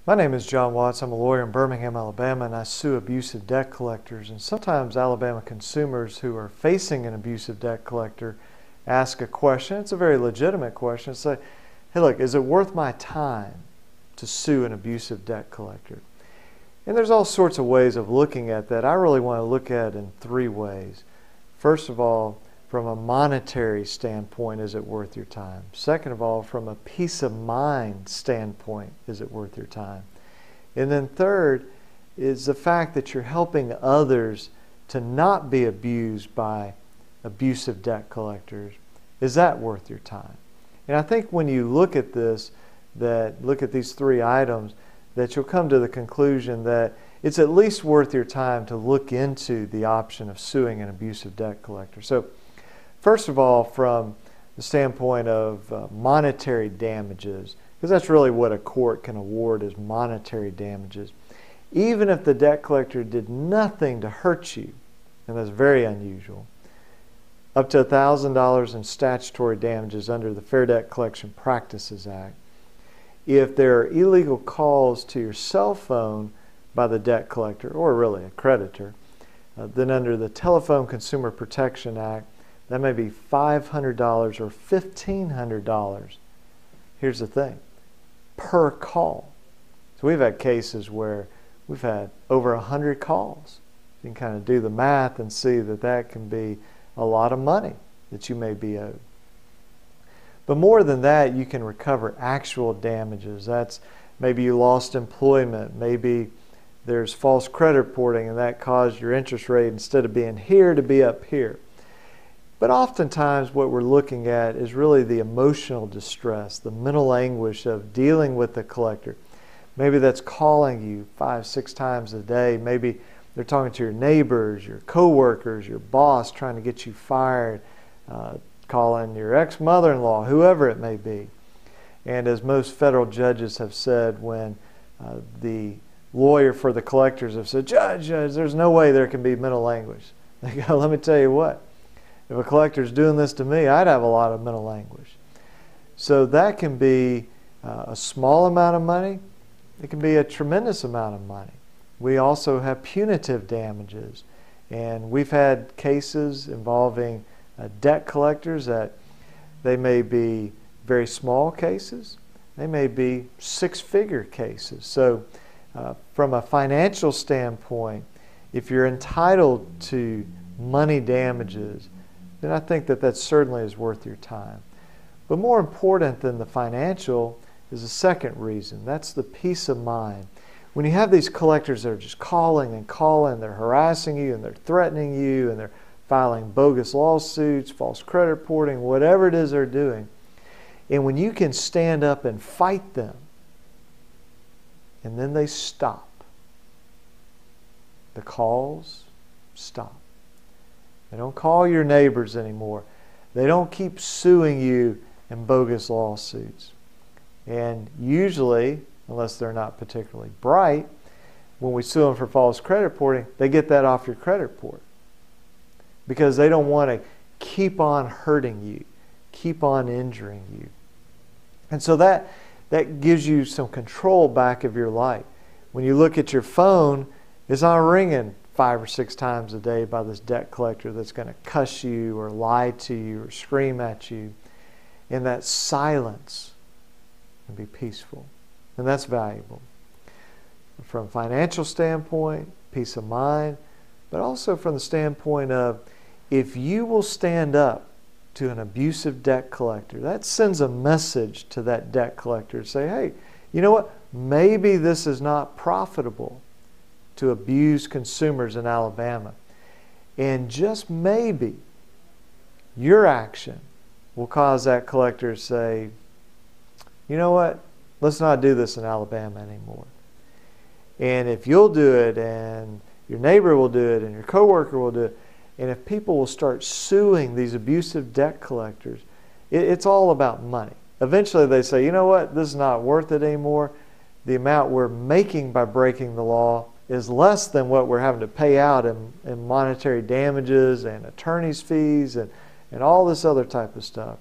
My name is John Watts. I'm a lawyer in Birmingham, Alabama, and I sue abusive debt collectors. And sometimes Alabama consumers who are facing an abusive debt collector ask a question. It's a very legitimate question. It's like, hey, look, is it worth my time to sue an abusive debt collector? And there's all sorts of ways of looking at that. I really want to look at it in three ways. First of all, from a monetary standpoint, is it worth your time? Second of all, from a peace of mind standpoint, is it worth your time? And then third is the fact that you're helping others to not be abused by abusive debt collectors. Is that worth your time? And I think when you look at this, look at these three items, that you'll come to the conclusion that it's at least worth your time to look into the option of suing an abusive debt collector. So, first of all, from the standpoint of monetary damages, because that's really what a court can award is monetary damages. Even if the debt collector did nothing to hurt you, and that's very unusual, up to $1,000 in statutory damages under the Fair Debt Collection Practices Act. If there are illegal calls to your cell phone by the debt collector, or really a creditor, then under the Telephone Consumer Protection Act, that may be $500 or $1,500. Here's the thing, per call. So we've had cases where we've had over 100 calls. You can kind of do the math and see that that can be a lot of money that you may be owed. But more than that, you can recover actual damages. That's maybe you lost employment, maybe there's false credit reporting and that caused your interest rate instead of being here to be up here. But oftentimes what we're looking at is really the emotional distress, the mental anguish of dealing with the collector. Maybe that's calling you 5-6 times a day. Maybe they're talking to your neighbors, your coworkers, your boss trying to get you fired, calling your ex-mother-in-law, whoever it may be. And as most federal judges have said, when the lawyer for the collectors have said, Judge, there's no way there can be mental anguish. They go, let me tell you what. If a collector's doing this to me, I'd have a lot of mental anguish. So that can be a small amount of money. It can be a tremendous amount of money. We also have punitive damages. And we've had cases involving debt collectors that they may be very small cases. They may be six-figure cases. So from a financial standpoint, if you're entitled to money damages, then I think that certainly is worth your time. But more important than the financial is the second reason. That's the peace of mind. When you have these collectors that are just calling and calling, they're harassing you and they're threatening you and they're filing bogus lawsuits, false credit reporting, whatever it is they're doing. And when you can stand up and fight them, and then they stop, the calls stop. They don't call your neighbors anymore. They don't keep suing you in bogus lawsuits. And usually, unless they're not particularly bright, when we sue them for false credit reporting, they get that off your credit report. Because they don't want to keep on hurting you, keep on injuring you. And so that gives you some control back of your life. When you look at your phone, it's not ringing 5 or 6 times a day by this debt collector that's going to cuss you or lie to you or scream at you. And that silence can be peaceful. And that's valuable. From a financial standpoint, peace of mind, but also from the standpoint of if you will stand up to an abusive debt collector, that sends a message to that debt collector to say, hey, you know what? Maybe this is not profitable to abuse consumers in Alabama. And just maybe your action will cause that collector to say, you know what? Let's not do this in Alabama anymore. And if you'll do it, and your neighbor will do it, and your coworker will do it, and if people will start suing these abusive debt collectors, it's all about money. Eventually they say, you know what? This is not worth it anymore. The amount we're making by breaking the law is less than what we're having to pay out in monetary damages and attorney's fees and all this other type of stuff.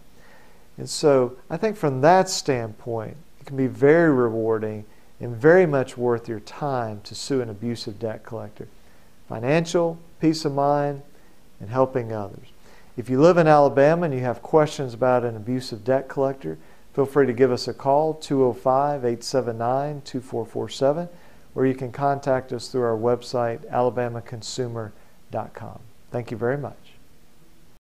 And so I think from that standpoint, it can be very rewarding and very much worth your time to sue an abusive debt collector. Financial, peace of mind, and helping others. If you live in Alabama and you have questions about an abusive debt collector, feel free to give us a call, 205-879-2447, or you can contact us through our website, alabamaconsumer.com. Thank you very much.